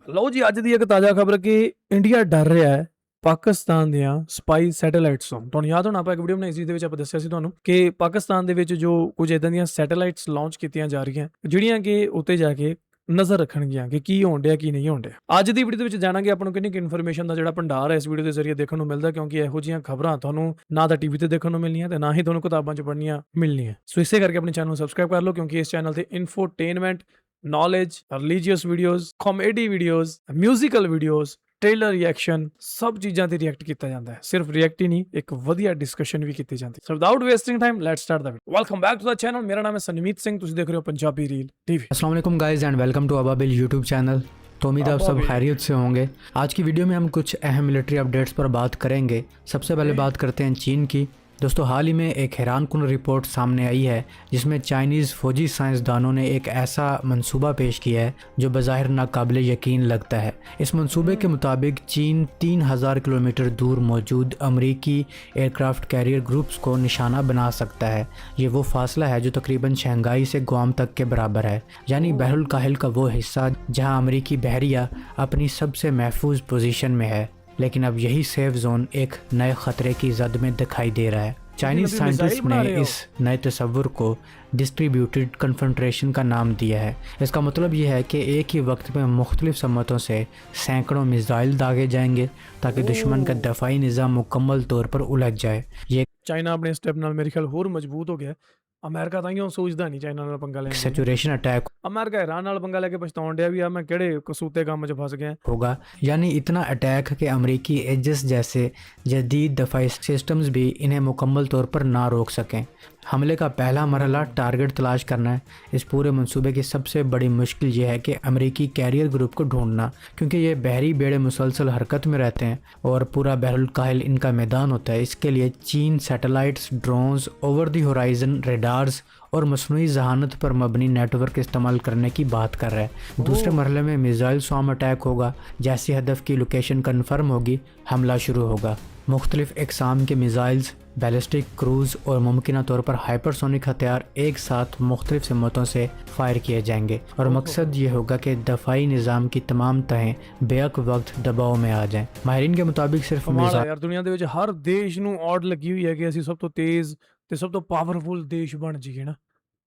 ਲਓ ਜੀ, ਅੱਜ ਦੀ ਇੱਕ ਤਾਜ਼ਾ ਖਬਰ ਕਿ ਇੰਡੀਆ ਡਰ ਰਿਹਾ ਹੈ ਪਾਕਿਸਤਾਨ ਦੀਆਂ ਸਪਾਈ ਸੈਟੇਲਾਈਟਸ ਤੋਂ। ਤੁਹਾਨੂੰ ਯਾਦ ਹੋਣਾ ਆਪਾਂ ਇੱਕ ਵੀਡੀਓ ਬਣਾਈ ਸੀ, ਜਿਹਦੇ ਵਿੱਚ ਆਪਾਂ ਦੱਸਿਆ ਸੀ ਤੁਹਾਨੂੰ ਕਿ ਪਾਕਿਸਤਾਨ ਦੇ ਵਿੱਚ ਜੋ ਕੁਝ ਇਦਾਂ ਦੀਆਂ ਸੈਟੇਲਾਈਟਸ ਲਾਂਚ ਕੀਤੀਆਂ ਜਾ ਰਹੀਆਂ, ਜਿਹੜੀਆਂ ਕਿ ਉੱਤੇ ਜਾ ਕੇ ਨਜ਼ਰ ਰੱਖਣਗੀਆਂ ਕਿ ਕੀ ਹੋਣ ਡਿਆ ਕੀ ਨਹੀਂ ਹੋਣ ਡਿਆ। ਅੱਜ ਦੀ ਵੀਡੀਓ ਦੇ ਵਿੱਚ ਜਾਣਾਂਗੇ ਆਪਾਂ ਨੂੰ ਕਿੰਨੀ ਕਿ ਇਨਫੋਰਮੇਸ਼ਨ ਦਾ ਜਿਹੜਾ ਭੰਡਾਰ ਹੈ ਇਸ ਵੀਡੀਓ ਦੇ ਜ਼ਰੀਏ ਦੇਖਣ ਨੂੰ ਮਿਲਦਾ, ਕਿਉਂਕਿ ਇਹੋ ਜਿਹੀਆਂ ਖਬਰਾਂ ਤੁਹਾਨੂੰ ਨਾ ਤਾਂ ਟੀਵੀ ਤੇ ਦੇਖਣ ਨੂੰ ਮਿਲਣੀਆਂ ਤੇ ਨਾ ਹੀ ਤੁਹਾਨੂੰ ਕਿਤਾਬਾਂ 'ਚ ਪੜ੍ਹਨੀਆਂ ਮਿਲਣੀਆਂ। ਸੋ ਇਸੇ ਕਰਕੇ ਆਪਣੇ ਚੈਨਲ ਨੂੰ ਸਬਸਕ੍ਰਾਈਬ ਕਰ ਲਓ, ਕਿਉਂਕਿ ਇਸ ਚੈਨਲ ਤੇ infotainment, knowledge, religious videos, comedy videos, musical videos, trailer reaction, ਸਭ ਚੀਜ਼ਾਂ ਤੇ ਰਿਐਕਟ ਕੀਤਾ ਜਾਂਦਾ ਹੈ। ਸਿਰਫ ਰਿਐਕਟ ਹੀ ਨਹੀਂ, ਇੱਕ ਵਧੀਆ ਡਿਸਕਸ਼ਨ ਵੀ ਕੀਤੀ ਜਾਂਦੀ ਹੈ। So without wasting time let's start the video. Welcome back to the channel. ਮੇਰਾ ਨਾਮ ਹੈ सनमीत सिंह, ਤੁਸੀਂ ਦੇਖ ਰਹੇ ਹੋ पंजाबी रील टीवी। अस्सलाम वालेकुम guys and welcome to Ababil YouTube channel. तो उम्मीद है आप सब खैरियत से होंगे। आज की वीडियो में हम कुछ अहम मिलिट्री अपडेट्स पर बात करेंगे। सबसे पहले बात करते हैं चीन की। दोस्तों, हाल ही में एक हैरानकुन रिपोर्ट सामने आई है जिसमें चाइनीज़ फ़ौजी साइंसदानों ने एक ऐसा मंसूबा पेश किया है जो बज़ाहिर नाकाबिल यकीन लगता है। इस मंसूबे के मुताबिक चीन 3000 किलोमीटर दूर मौजूद अमरीकी एयरक्राफ्ट कैरियर ग्रुप्स को निशाना बना सकता है। ये वो फासला है जो तकरीबन शंघाई से गुआम तक के बराबर है, यानी बहरुल काहिल का वो हिस्सा जहां अमरीकी बहरिया अपनी सबसे महफूज पोजीशन में है। लेकिन अब यही सेफ जोन एक नए ख़तरे की जद में दिखाई दे रहा है। चाइनीज़ साइंटिस्ट ने इस नए तस्वुर को डिस्ट्रीब्यूटेड कन्फंट्रेशन का नाम दिया है। इसका मतलब ये है कि एक ही वक्त में मुख्तलिफ समतों से सैकड़ों मिसाइल दागे जाएंगे ताकि दुश्मन का दफाई निज़ाम मुकम्मल तौर पर उलझ जाए। ये ਚਾਈਨਾ ਆਪਣੇ ਸਟੈਪ ਨਾਲ ਮੇਰੇ ਖਿਆਲ ਹੋਰ ਮਜ਼ਬੂਤ ਹੋ ਗਿਆ। ਅਮਰੀਕਾ ਤਾਂ ਹੀ ਸੋਚਦਾ ਨਹੀਂ ਚਾਈਨਾ ਨਾਲ ਪੰਗਾ ਲੈਣ ਦੀ। सैचुरेशन अटैक ਅਮਰੀਕਾ ਈਰਾਨ ਨਾਲ ਪੰਗਾ ਲੈ ਕੇ ਪਛਤਾਉਣ ਡਿਆ ਵੀ ਆ ਮੈਂ ਕਿਹੜੇ ਕਸੂਤੇ ਕੰਮ 'ਚ ਫਸ ਗਿਆ। होगा, यानी इतना अटैक कि अमरीकी एजेस जैसे जदीद दफाई सिस्टम्स भी इन्हें मुकम्मल तौर पर ना रोक सकें। हमले का पहला मरहला टारगेट तलाश करना है। इस पूरे मंसूबे की सबसे बड़ी मुश्किल ये है कि अमरीकी कैरियर ग्रुप को ढूंढना, क्योंकि ये बहरी बेड़े मुसलसल हरकत में रहते हैं और पूरा बहरुल काहिल इनका मैदान होता है। इसके लिए चीन satellites, drones, over the horizon radars और मसनूई जहानत पर मबनी नेटवर्क इस्तेमाल करने की बात कर रहा है। दूसरे मरहले में मिसाइल स्वाम अटैक होगा। जैसी हदफ की लोकेशन कन्फर्म होगी, हमला शुरू होगा। मुख्तलिफ इकसाम के मिसाइल्स, बैलिस्टिक क्रूज़ और मुमकिन तौर पर हाइपरसोनिक हथियार एक साथ मुख्तलिफ सिमतों से फायर किए जाएंगे और मकसद ये होगा कि दफाई निज़ाम की तमाम तहें बेअक वक्त दबाव में आ जाएं। माहिरीन के मुताबिक सिर्फ ਯਾਰ ਦੁਨੀਆ ਦੇ ਵਿੱਚ ਹਰ ਦੇਸ਼ ਨੂੰ ਔੜ ਲੱਗੀ ਹੋਈ ਹੈ ਕਿ ਅਸੀਂ ਸਭ ਤੋਂ ਤੇਜ਼ ਤੇ ਸਭ ਤੋਂ ਪਾਵਰਫੁਲ ਦੇਸ਼ ਬਣ ਜਾਈਏ ਨਾ।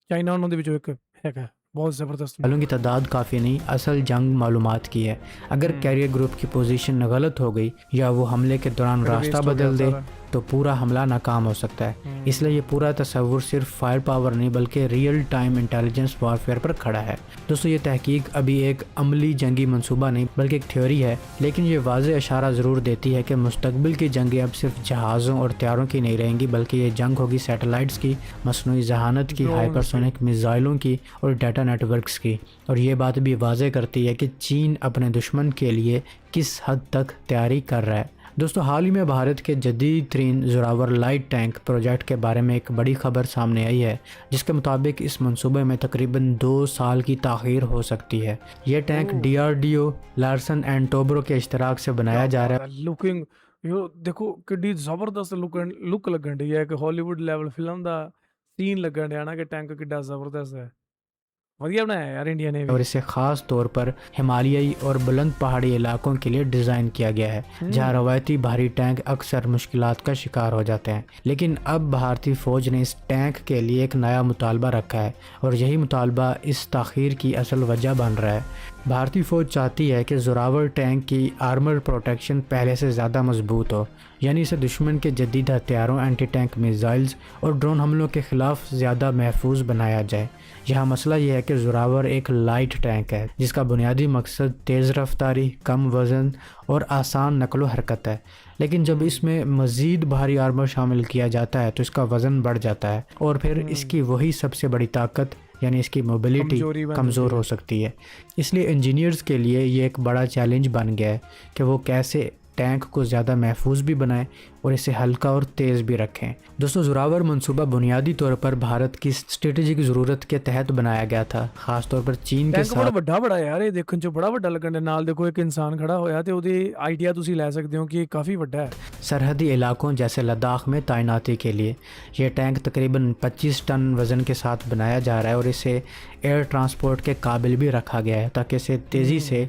ਚਾਈਨਾ ਉਹਨਾਂ ਦੇ ਵਿੱਚੋਂ ਇੱਕ ਹੈਗਾ बहुत ज़बरदस्त। मिसाइलों की तादाद काफ़ी नहीं, असल जंग मालूमात की है। अगर कैरियर ग्रुप की पोजीशन गलत हो गई या वो हमले के दौरान रास्ता बदल दे तो पूरा हमला नाकाम हो सकता है। इसलिए ये पूरा तस्वुर सिर्फ फायर पावर नहीं बल्कि रियल टाइम इंटेलिजेंस वारफेयर पर खड़ा है। दोस्तों, ये तहकीक अभी एक अमली जंगी मंसूबा नहीं बल्कि एक थ्योरी है, लेकिन ये वाज़ेह इशारा ज़रूर देती है कि मुस्तकबिल की जंगें अब सिर्फ जहाज़ों और त्यारों की नहीं रहेंगी, बल्कि ये जंग होगी सैटेलाइट्स की, मसनूई जहानत की, हाइपरसोनिक मिसाइलों की और डाटा नेटवर्क्स की। और ये बात भी वाज़ेह करती है कि चीन अपने दुश्मन के लिए किस हद तक तैयारी कर रहा है। दोस्तों, हाल ही में भारत के जदीद तरीन ज़ोरावर लाइट टैंक प्रोजेक्ट के बारे में एक बड़ी खबर सामने आई है, जिसके मुताबिक इस मंसूबे में तकरीबन 2 साल की ताख़ीर हो सकती है। ये tank DRDO, Larsen and Toubro के इश्तराक से बनाया जा रहा है। लुकिंग यो देखो किड्डी ਜ਼ਬਰਦਸਤ ਲੁੱਕ ਲੱਗਣ ਡਈ ਹੈ ਕਿ ਹਾਲੀਵੁੱਡ ਲੈਵਲ ਫਿਲਮ ਦਾ ਸੀਨ ਲੱਗਣ ਡਿਆ ਨਾ ਕਿ ਟੈਂਕ ਕਿੱਡਾ ਜ਼ਬਰਦਸਤ ਹੈ। बढ़िया बनाया यार इंडिया ने भी। और इसे ख़ास तौर पर हिमालयी और बुलंद पहाड़ी इलाकों के लिए डिज़ाइन किया गया है, जहां रवायती भारी टैंक अक्सर मुश्किलात का शिकार हो जाते हैं। लेकिन अब भारतीय फ़ौज ने इस टैंक के लिए एक नया मुतालबा रखा है और यही मुतालबा इस ताख़ीर की असल वजह बन रहा है। भारतीय फ़ौज चाहती है कि ज़ोरावर टैंक की आर्मर प्रोटेक्शन पहले से ज़्यादा मजबूत हो, यानी इसे दुश्मन के जदीद हथियारों, एंटी टैंक मिसाइल्स और ड्रोन हमलों के ख़िलाफ़ ज़्यादा महफूज बनाया जाए। यहाँ मसला यह है कि ज़ोरावर एक लाइट टैंक है जिसका बुनियादी मकसद तेज़ रफ्तारी, कम वज़न और आसान नकलो हरकत है। लेकिन जब इसमें मज़ीद भारी आर्मर शामिल किया जाता है तो इसका वज़न बढ़ जाता है और फिर इसकी वही सबसे बड़ी ताकत यानी इसकी मोबिलिटी कमज़ोर हो सकती है। इसलिए इंजीनियर्स के लिए ये एक बड़ा चैलेंज बन गया है कि वो कैसे टैंक को ज़्यादा महफूज भी बनाएं और इसे हल्का और तेज़ भी रखें। दोस्तों जोरावर मंसूबा बुनियादी तौर पर भारत की स्ट्रेटेजिक ज़रूरत के तहत बनाया गया था, खासतौर पर चीन के ਟੈਂਕ ਬੜਾ साथ। ਵੱਡਾ ਬੜਾ ਯਾਰ, ਇਹ ਦੇਖਣ 'ਚ ਬੜਾ ਵੱਡਾ ਲੱਗਣ ਡਿਆ। ਨਾਲ ਦੇਖੋ ਇੱਕ ਇਨਸਾਨ ਖੜਾ ਹੋਇਆ ਤੇ ਉਹਦੇ ਆਈਡੀਆ ਤੁਸੀਂ ਲੈ ਸਕਦੇ ਹੋ ਕਿ ਇਹ ਕਾਫੀ ਵੱਡਾ ਹੈ। सरहदी इलाकों जैसे लद्दाख में तैनाती के लिए ये टैंक तकरीबन 25 टन वज़न के साथ बनाया जा रहा है और इसे एयर ट्रांसपोर्ट के काबिल भी रखा गया है ताकि इसे तेज़ी से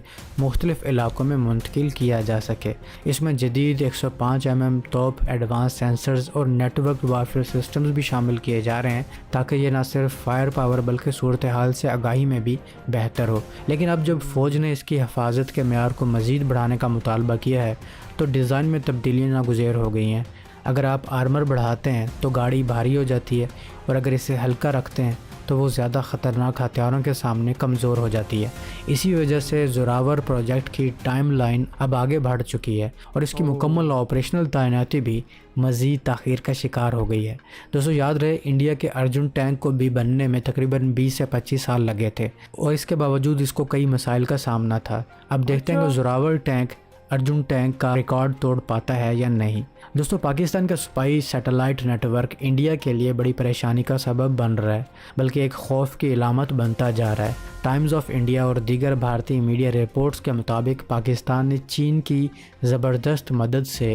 मुख्तलिफ़ इलाकों में मुंतकिल किया जा सके। इसमें जदीद 105 mm तोप, एडवांस सेंसर्स और नेटवर्क वारफेयर सिस्टम्स भी शामिल किए जा रहे हैं ताकि ये ना सिर्फ फायर पावर बल्कि सूरत हाल से आगाही में भी बेहतर हो। लेकिन अब जब फ़ौज ने इसकी हिफाजत के मेयार को मज़ीद बढ़ाने का मुतालबा किया है तो डिज़ाइन में तब्दीलियाँ नागुज़ेर हो गई हैं। अगर आप आर्मर बढ़ाते हैं तो गाड़ी भारी हो जाती है और अगर इसे हल्का रखते हैं तो वो ज़्यादा ख़तरनाक हथियारों के सामने कमज़ोर हो जाती है। इसी वजह से जोरावर प्रोजेक्ट की टाइम लाइन अब आगे बढ़ चुकी है और इसकी मुकम्मल ऑपरेशनल तैनाती भी मज़ीद ताख़ीर का शिकार हो गई है। दोस्तों याद रहे, इंडिया के अर्जुन टैंक को भी बनने में तकरीबन 20 से 25 साल लगे थे और इसके बावजूद इसको कई मसाइल का सामना था। अब देखते हैं कि जोरावर टैंक अर्जुन टैंक का रिकॉर्ड तोड़ पाता है या नहीं। दोस्तों पाकिस्तान का स्पाई सैटेलाइट नेटवर्क इंडिया के लिए बड़ी परेशानी का सबब बन रहा है, बल्कि एक खौफ की इलामत बनता जा रहा है। टाइम्स ऑफ इंडिया और दीगर भारतीय मीडिया रिपोर्ट्स के मुताबिक पाकिस्तान ने चीन की ज़बरदस्त मदद से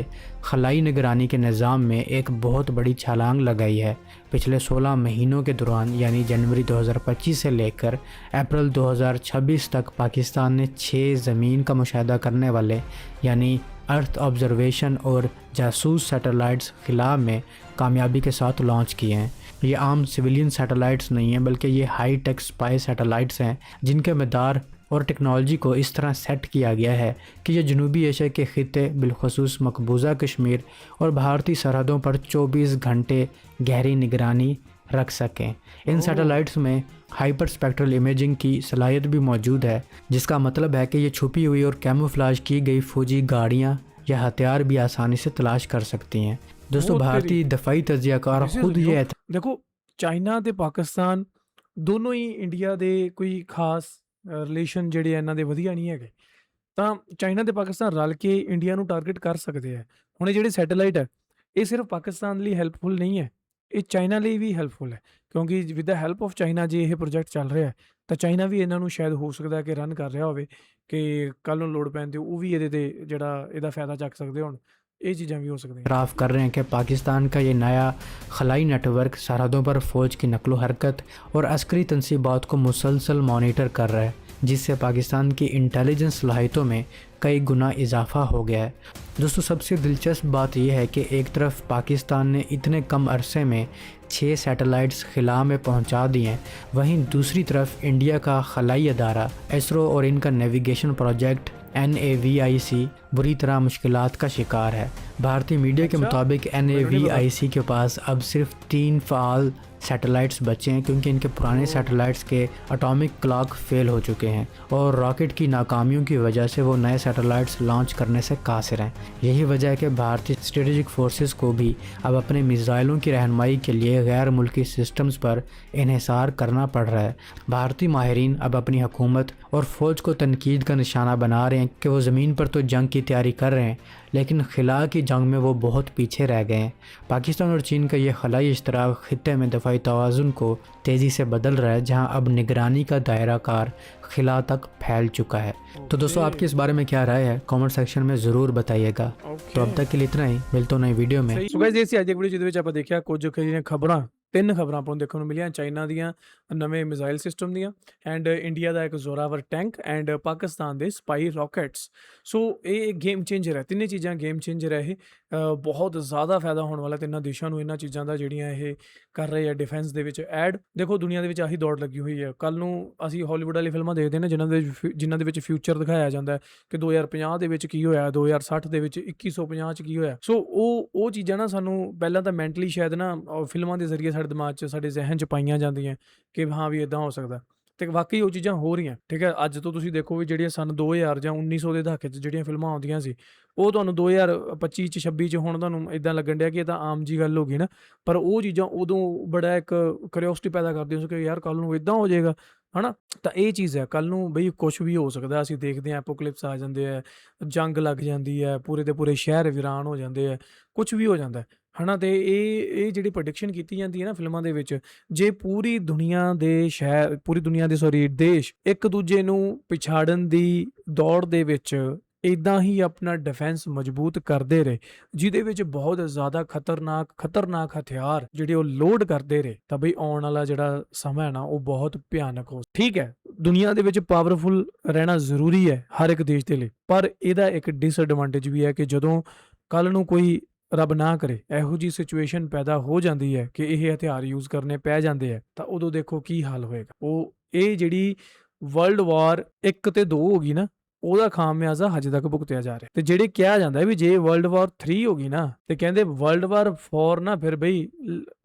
खलाई निगरानी के निज़ाम में एक बहुत बड़ी छलांग लगाई है। पिछले 16 महीनों के दौरान यानी जनवरी 2025 से लेकर अप्रैल 2026 तक पाकिस्तान ने 6 ज़मीन का मुशाहिदा करने वाले यानी अर्थ ऑब्जर्वेशन और जासूस सैटेलाइट्स खिला में कामयाबी के साथ लॉन्च किए हैं। ये आम सिविलियन सैटेलाइट्स नहीं हैं, बल्कि ये हाई टेक स्पाई सैटेलाइट्स हैं जिनके मदार और टेक्नोलॉजी को इस तरह सेट किया गया है कि ये जनूबी एशिया के ख़ित्ते बिलखुसूस मकबूजा कश्मीर और भारतीय सरहदों पर 24 घंटे गहरी निगरानी रख सकें। इन सैटेलाइट्स में हाइपर स्पेक्ट्रल इमेजिंग की सलाहियत भी मौजूद है, जिसका मतलब है कि ये छुपी हुई और कैमोफ्लाज की गई फौजी गाड़ियाँ या हथियार भी आसानी से तलाश कर सकती हैं। दोस्तों भारतीय दफाई तजियाकार खुद ये ਦੇਖੋ ਚਾਈਨਾ ਤੇ ਪਾਕਿਸਤਾਨ ਦੋਨੋਂ ਹੀ ਇੰਡੀਆ ਦੇ ਕੋਈ ਖਾਸ ਰਿਲੇਸ਼ਨ ਜਿਹੜੇ ਆ ਇਹਨਾਂ ਦੇ ਵਧੀਆ ਨਹੀਂ ਹੈਗੇ, ਤਾਂ ਚਾਈਨਾ ਤੇ ਪਾਕਿਸਤਾਨ ਰਲ ਕੇ ਇੰਡੀਆ ਨੂੰ ਟਾਰਗੇਟ ਕਰ ਸਕਦੇ ਆ। ਹੁਣ ਇਹ ਜਿਹੜੇ ਸੈਟੇਲਾਈਟ ਹੈ ਇਹ ਸਿਰਫ ਪਾਕਿਸਤਾਨ ਲਈ ਹੈਲਪਫੁਲ ਨਹੀਂ ਹੈ, ਇਹ ਚਾਈਨਾ ਲਈ ਵੀ ਹੈਲਪਫੁਲ ਹੈ, ਕਿਉਂਕਿ with the help of China ਜੇ ਇਹ ਪ੍ਰੋਜੈਕਟ ਚੱਲ ਰਿਹਾ ਹੈ ਤਾਂ ਚਾਈਨਾ ਵੀ ਇਹਨਾਂ ਨੂੰ ਸ਼ਾਇਦ ਹੋ ਸਕਦਾ ਕਿ ਰਨ ਕਰ ਰਿਹਾ ਹੋਵੇ ਕਿ ਕੱਲ ਨੂੰ ਲੋੜ ਪੈਣ ਤੇ ਉਹ ਵੀ ਇਹਦੇ ਤੇ ਜਿਹੜਾ ਇਹਦਾ ਫਾਇਦਾ ਚੱਕ ਸਕਦੇ ਹੋਣ। ये चीज़ें भी हो सकती हैं। इतराफ़ कर रहे हैं कि पाकिस्तान का ये नया खलाई नेटवर्क सरहदों पर फ़ौज की नकलो हरकत और अस्करी तनसीबात को मुसलसल मॉनिटर कर रहा है, जिससे पाकिस्तान की इंटेलिजेंस सलाहियतों में कई गुना इजाफा हो गया है। दोस्तों सबसे दिलचस्प बात यह है कि एक तरफ पाकिस्तान ने इतने कम अरसे में 6 सैटेलाइट्स खिला में पहुंचा दिए हैं, वहीं दूसरी तरफ इंडिया का खलाई अदारा इसरो और इनका नेविगेशन प्रोजेक्ट NAVIC बुरी तरह मुश्किलात का शिकार है। भारतीय मीडिया के मुताबिक NAVIC के पास अब सिर्फ 3 फ़ाल सैटेलाइट्स बचे हैं क्योंकि इनके पुराने सैटेलाइट्स के एटॉमिक क्लॉक फेल हो चुके हैं और रॉकेट की नाकामियों की वजह से वो नए सैटेलाइट्स लॉन्च करने से कासिर हैं। यही वजह है कि भारतीय स्ट्रेटेजिक फोर्सेस को भी अब अपने मिसाइलों की रहनुमाई के लिए गैर मुल्की सिस्टम्स पर इन्हिसार करना पड़ रहा है। भारतीय माहिरीन अब अपनी हुकूमत और फ़ौज को तनकीद का निशाना बना रहे हैं कि वो ज़मीन पर तो जंग की तैयारी कर रहे हैं, लेकिन खिला की जंग में वो बहुत पीछे रह गए हैं। पाकिस्तान और चीन का ये खलाई इश्तराक खित्ते में दफ़ाई तवाज़ुन को तेज़ी से बदल रहा है, जहां अब निगरानी का दायरा कार खिला तक फैल चुका है। तो दोस्तों आपकी इस बारे में क्या राय है, कमेंट सेक्शन में ज़रूर बताइएगा। तो अब तक के लिए इतना ही, मिलते हैं नई वीडियो में। ਸੋ ਗਾਇਸ ਇਹ ਸੀ ਅੱਜ ਦੀ ਵੀਡੀਓ ਜਿਹਦੇ ਵਿੱਚ ਆਪਾਂ ਦੇਖਿਆ ਕੁਝ ਜਿਹੜੀਆਂ ਖਬਰਾਂ, 3 ਖਬਰਾਂ ਆਪਾਂ ਨੂੰ ਦੇਖਣ ਨੂੰ ਮਿਲੀਆਂ ਚਾਈਨਾ ਦੀਆਂ ਨਵੇਂ ਮਿਜ਼ਾਈਲ ਸਿਸਟਮ ਦੀਆਂ ਐਂਡ ਇੰਡੀਆ ਦਾ ਇੱਕ ਜ਼ੋਰਾਵਰ ਟੈਂਕ ਐਂਡ ਪਾਕਿਸਤਾਨ ਦੇ ਸਪਾਈ ਰਾਕੇਟਸ। ਸੋ ਇਹ ਗੇਮ ਚੇਂਜਰ ਹੈ, ਤਿੰਨੇ ਚੀਜ਼ਾਂ ਗੇਮ ਚੇਂਜਰ ਹੈ। ਇਹ ਬਹੁਤ ਜ਼ਿਆਦਾ ਫਾਇਦਾ ਹੋਣ ਵਾਲਾ ਤਿੰਨਾਂ ਦੇਸ਼ਾਂ ਨੂੰ ਇਹਨਾਂ ਚੀਜ਼ਾਂ ਦਾ ਜਿਹੜੀਆਂ ਇਹ ਕਰ ਰਹੇ ਆ ਡਿਫੈਂਸ ਦੇ ਵਿੱਚ ਐਡ। ਦੇਖੋ ਦੁਨੀਆ ਦੇ ਵਿੱਚ ਆਹੀ ਦੌੜ ਲੱਗੀ ਹੋਈ ਹੈ। ਕੱਲ੍ਹ ਨੂੰ ਅਸੀਂ ਹਾਲੀਵੁੱਡ ਵਾਲੀ ਫਿਲਮਾਂ ਦੇਖਦੇ ਨੇ ਜਿਨ੍ਹਾਂ ਦੇ ਵਿੱਚ ਫਿਊਚਰ ਦਿਖਾਇਆ ਜਾਂਦਾ ਕਿ 2050 ਦੇ ਵਿੱਚ ਕੀ ਹੋਇਆ, 2060 ਦੇ ਵਿੱਚ 2150 'ਚ ਕੀ ਹੋਇਆ। ਸੋ ਉਹ ਚੀਜ਼ਾਂ ਨਾ ਸਾਨੂੰ ਪਹਿਲਾਂ ਤਾਂ ਮੈਂਟਲੀ ਸ਼ਾਇਦ ਨਾ ਫਿਲਮਾਂ ਦੇ ਜ਼ਰੀਏ ਸਾਡੇ ਦਿਮਾਗ 'ਚ ਸਾਡੇ ਜ਼ਹਿਨ 'ਚ ਪਾਈਆਂ ਜਾਂਦੀਆਂ ਕਿ ਹਾਂ ਵੀ ਇੱਦਾਂ ਹੋ ਸਕਦਾ, ਅਤੇ ਵਾਕਈ ਉਹ ਚੀਜ਼ਾਂ ਹੋ ਰਹੀਆਂ। ਠੀਕ ਹੈ, ਅੱਜ ਤੋਂ ਤੁਸੀਂ ਦੇਖੋ ਵੀ ਜਿਹੜੀਆਂ ਸਨ 2000 ਜਾਂ 1900 ਦੇ ਦਹਾਕੇ 'ਚ ਜਿਹੜੀਆਂ ਫਿਲਮਾਂ ਆਉਂਦੀਆਂ ਸੀ ਉਹ ਤੁਹਾਨੂੰ 2025 'ਚ 26 'ਚ ਹੁਣ ਤੁਹਾਨੂੰ ਇੱਦਾਂ ਲੱਗਣ ਡਿਆ ਕਿ ਇਹ ਤਾਂ ਆਮ ਜੀ ਗੱਲ ਹੋ ਗਈ ਨਾ, ਪਰ ਉਹ ਚੀਜ਼ਾਂ ਉਦੋਂ ਬੜਾ ਇੱਕ ਕਿਉਰਿਓਸਿਟੀ ਪੈਦਾ ਕਰਦੀਆਂ ਸੀ ਕਿ ਯਾਰ ਕੱਲ੍ਹ ਨੂੰ ਇੱਦਾਂ ਹੋ ਜਾਏਗਾ, ਹਨਾ। ਤਾਂ ਇਹ ਚੀਜ਼ ਹੈ, ਕੱਲ ਨੂੰ ਬਈ ਕੁਝ ਵੀ ਹੋ ਸਕਦਾ। ਅਸੀਂ ਦੇਖਦੇ ਹਾਂ ਐਪੋਕਲਿਪਸ ਆ ਜਾਂਦੇ ਆ, ਜੰਗ ਲੱਗ ਜਾਂਦੀ ਹੈ, ਪੂਰੇ ਦੇ ਪੂਰੇ ਸ਼ਹਿਰ ਵੀਰਾਨ ਹੋ ਜਾਂਦੇ ਆ, ਕੁਝ ਵੀ ਹੋ ਜਾਂਦਾ ਹੈ, ਹਨਾ। ਤੇ ਇਹ ਜਿਹੜੀ ਪ੍ਰੈਡਿਕਸ਼ਨ ਕੀਤੀ ਜਾਂਦੀ ਹੈ ਨਾ ਫਿਲਮਾਂ ਦੇ ਵਿੱਚ, ਜੇ ਪੂਰੀ ਦੁਨੀਆ ਦੇ ਸ਼ਹਿਰ, ਪੂਰੀ ਦੁਨੀਆ ਦੇ ਸੌਰੀ ਦੇਸ਼ ਇੱਕ ਦੂਜੇ ਨੂੰ ਪਿਛਾੜਨ ਦੀ ਦੌੜ ਦੇ ਵਿੱਚ ਇਦਾਂ ਹੀ ਆਪਣਾ ਡਿਫੈਂਸ ਮਜ਼ਬੂਤ ਕਰਦੇ ਰਹੇ, ਜਿਹਦੇ ਵਿੱਚ ਬਹੁਤ ਜ਼ਿਆਦਾ ਖਤਰਨਾਕ ਹਥਿਆਰ ਜਿਹੜੇ ਉਹ ਲੋਡ ਕਰਦੇ ਰਹੇ, ਤਾਂ ਬਈ ਆਉਣ ਵਾਲਾ ਜਿਹੜਾ ਸਮਾਂ ਹੈ ਨਾ ਉਹ ਬਹੁਤ ਭਿਆਨਕ ਹੋ। ਠੀਕ ਹੈ, ਦੁਨੀਆ ਦੇ ਵਿੱਚ ਪਾਵਰਫੁਲ ਰਹਿਣਾ ਜ਼ਰੂਰੀ ਹੈ ਹਰ ਇੱਕ ਦੇਸ਼ ਦੇ ਲਈ, ਪਰ ਇਹਦਾ ਇੱਕ ਡਿਸਐਡਵਾਂਟੇਜ ਵੀ ਹੈ ਕਿ ਜਦੋਂ ਕੱਲ ਨੂੰ ਕੋਈ ਰੱਬ ਨਾ ਕਰੇ ਇਹੋ ਜੀ ਸਿਚੁਏਸ਼ਨ ਪੈਦਾ ਹੋ ਜਾਂਦੀ ਹੈ ਕਿ ਇਹ ਹਥਿਆਰ ਯੂਜ਼ ਕਰਨੇ ਪੈ ਜਾਂਦੇ ਆ, ਤਾਂ ਉਦੋਂ ਦੇਖੋ ਕੀ ਹਾਲ ਹੋਏਗਾ। ਇਹ ਜਿਹੜੀ ਵਰਲਡ ਵਾਰ 1 ਤੇ 2 ਹੋ ਗਈ ਨਾ, ਉਹਦਾ ਖਾਮਿਆਜ਼ਾ ਹਜੇ ਤੱਕ ਭੁਗਤਿਆ ਜਾ ਰਿਹਾ। ਤੇ ਜਿਹੜੇ ਕਿਹਾ ਜਾਂਦਾ ਵੀ ਜੇ ਵਰਲਡ ਵਾਰ 3 ਹੋ ਗਈ ਨਾ, ਤੇ ਕਹਿੰਦੇ ਵਰਲਡ ਵਾਰ 4 ਨਾ ਫਿਰ ਬਈ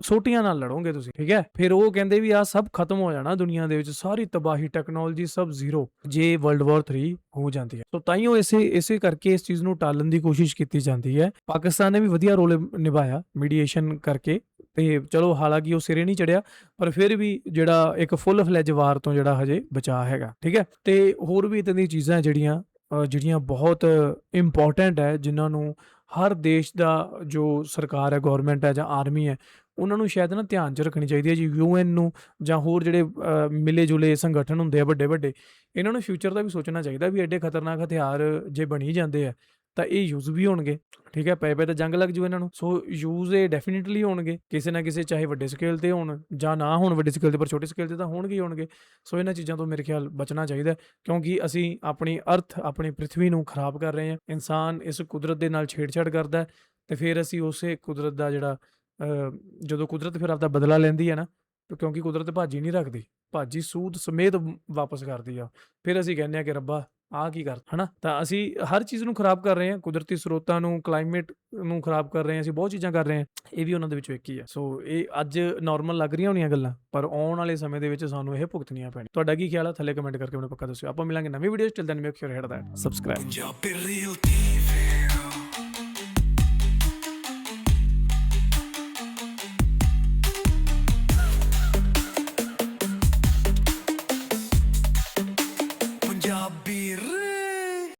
ਸੋਟੀਆਂ ਨਾਲ ਲੜੋਗੇ ਤੁਸੀਂ, ਠੀਕ ਹੈ। ਫਿਰ ਉਹ ਕਹਿੰਦੇ ਵੀ ਆ ਸਭ ਖਤਮ ਹੋ ਜਾਣਾ ਦੁਨੀਆ ਦੇ ਵਿੱਚ, ਸਾਰੀ ਤਬਾਹੀ, ਟੈਕਨੋਲੋਜੀ ਸਭ ਜ਼ੀਰੋ, ਜੇ ਵਰਲਡ ਵਾਰ 3 ਹੋ ਜਾਂਦੀ ਹੈ। ਸੋ ਤਾਈਓ ਇਸੇ ਕਰਕੇ ਇਸ ਚੀਜ਼ ਨੂੰ ਟਾਲਣ ਦੀ ਕੋਸ਼ਿਸ਼ ਕੀਤੀ ਜਾਂਦੀ ਹੈ। ਪਾਕਿਸਤਾਨ ਨੇ ਵੀ ਵਧੀਆ ਰੋਲ ਨਿਭਾਇਆ ਮੀਡੀਏਸ਼ਨ ਕਰਕੇ, ਤੇ ਚਲੋ ਹਾਲਾਂਕਿ ਉਹ ਸਿਰੇ ਨਹੀਂ ਚੜਿਆ, ਪਰ ਫਿਰ ਵੀ ਜਿਹੜਾ ਇੱਕ ਫੁੱਲ ਫਲੈਜ ਵਾਰ ਤੋਂ ਜਿਹੜਾ ਹਜੇ ਬਚਾ ਹੈਗਾ, ਠੀਕ ਹੈ। ਤੇ ਹੋਰ ਵੀ ਇਦਾਂ ਦੀਆਂ ਚੀਜ਼ਾਂ ਜਿਹੜੀਆਂ ਬਹੁਤ ਇੰਪੋਰਟੈਂਟ ਹੈ, ਜਿਨ੍ਹਾਂ ਨੂੰ ਹਰ ਦੇਸ਼ ਦਾ ਜੋ ਸਰਕਾਰ ਹੈ, ਗਵਰਨਮੈਂਟ ਹੈ ਜਾਂ ਆਰਮੀ ਹੈ, ਉਹਨਾਂ ਨੂੰ ਸ਼ਾਇਦ ਨਾ ਧਿਆਨ 'ਚ ਰੱਖਣੀ ਚਾਹੀਦੀ ਹੈ ਜੀ। UN ਨੂੰ ਜਾਂ ਹੋਰ ਜਿਹੜੇ ਮਿਲੇ ਜੁਲੇ ਸੰਗਠਨ ਹੁੰਦੇ ਆ ਵੱਡੇ, ਇਹਨਾਂ ਨੂੰ ਫਿਊਚਰ ਦਾ ਵੀ ਸੋਚਣਾ ਚਾਹੀਦਾ ਵੀ ਐਡੇ ਖਤਰਨਾਕ ਹਥਿਆਰ ਜੇ ਬਣੀ ਜਾਂਦੇ ਆ ਤਾਂ ਇਹ ਯੂਜ਼ ਵੀ ਹੋਣਗੇ, ਠੀਕ ਹੈ। ਪਏ ਤਾਂ ਜੰਗ ਲੱਗ ਜੂ ਇਹਨਾਂ ਨੂੰ। ਸੋ ਯੂਜ਼ ਇਹ ਡੈਫੀਨਿਟਲੀ ਹੋਣਗੇ ਕਿਸੇ ਨਾ ਕਿਸੇ, ਚਾਹੇ ਵੱਡੇ ਸਕੇਲ ਤੇ ਹੋਣ ਜਾਂ ਨਾ ਹੋਣ ਵੱਡੇ ਸਕੇਲ ਤੇ, ਪਰ ਛੋਟੇ ਸਕੇਲ ਤੇ ਤਾਂ ਹੋਣਗੇ। ਸੋ ਇਹਨਾਂ ਚੀਜ਼ਾਂ ਤੋਂ ਮੇਰੇ ਖਿਆਲ ਬਚਣਾ ਚਾਹੀਦਾ, ਕਿਉਂਕਿ ਅਸੀਂ ਆਪਣੀ ਅਰਥ, ਆਪਣੀ ਪ੍ਰਿਥਵੀ ਨੂੰ ਖਰਾਬ ਕਰ ਰਹੇ ਹਾਂ। ਇਨਸਾਨ ਇਸ ਕੁਦਰਤ ਦੇ ਨਾਲ ਛੇੜਛਾੜ ਕਰਦਾ ਤੇ ਫਿਰ ਅਸੀਂ ਉਸੇ ਕੁਦਰਤ ਦਾ ਜਿਹੜਾ ਜਦੋਂ ਕੁਦਰਤ ਫਿਰ ਆਪਦਾ ਬਦਲਾ ਲੈਂਦੀ ਹੈ ਨਾ, ਕਿਉਂਕਿ ਕੁਦਰਤ ਭਾਜੀ ਨਹੀਂ ਰੱਖਦੀ, ਭਾਜੀ ਸੂਦ ਸਮੇਤ ਵਾਪਸ ਕਰਦੀ ਆ। ਫਿਰ ਅਸੀਂ ਕਹਿੰਦੇ ਆ ਕਿ ਰੱਬਾ ਆਹ ਕੀ ਕਰ, ਹਨਾ। ਤਾਂ ਅਸੀਂ ਹਰ ਚੀਜ਼ ਨੂੰ ਖਰਾਬ ਕਰ ਰਹੇ ਹਾਂ, ਕੁਦਰਤੀ ਸਰੋਤਾਂ ਨੂੰ, ਕਲਾਈਮੇਟ ਨੂੰ ਖਰਾਬ ਕਰ ਰਹੇ ਹਾਂ, ਅਸੀਂ ਬਹੁਤ ਚੀਜ਼ਾਂ ਕਰ ਰਹੇ ਹਾਂ। ਇਹ ਵੀ ਉਹਨਾਂ ਦੇ ਵਿੱਚੋਂ ਇੱਕ ਹੀ ਆ। ਸੋ ਇਹ ਅੱਜ ਨਾਰਮਲ ਲੱਗ ਰਹੀਆਂ ਹੋਣੀਆਂ ਗੱਲਾਂ, ਪਰ ਆਉਣ ਵਾਲੇ ਸਮੇਂ ਦੇ ਵਿੱਚ ਸਾਨੂੰ ਇਹ ਭੁਗਤਣੀਆਂ ਪੈਣੀਆਂ। ਤੁਹਾਡਾ ਕੀ ਖਿਆਲ ਆ? ਥੱਲੇ ਕਮੈਂਟ ਕਰਕੇ ਮੈਨੂੰ ਪੱਕਾ ਦੱਸਿਓ। ਆਪਾਂ ਮਿਲਾਂਗੇ ਨਵੀਂ ਵੀਡੀਓ 'ਚ। Till then make sure hit that subscribe.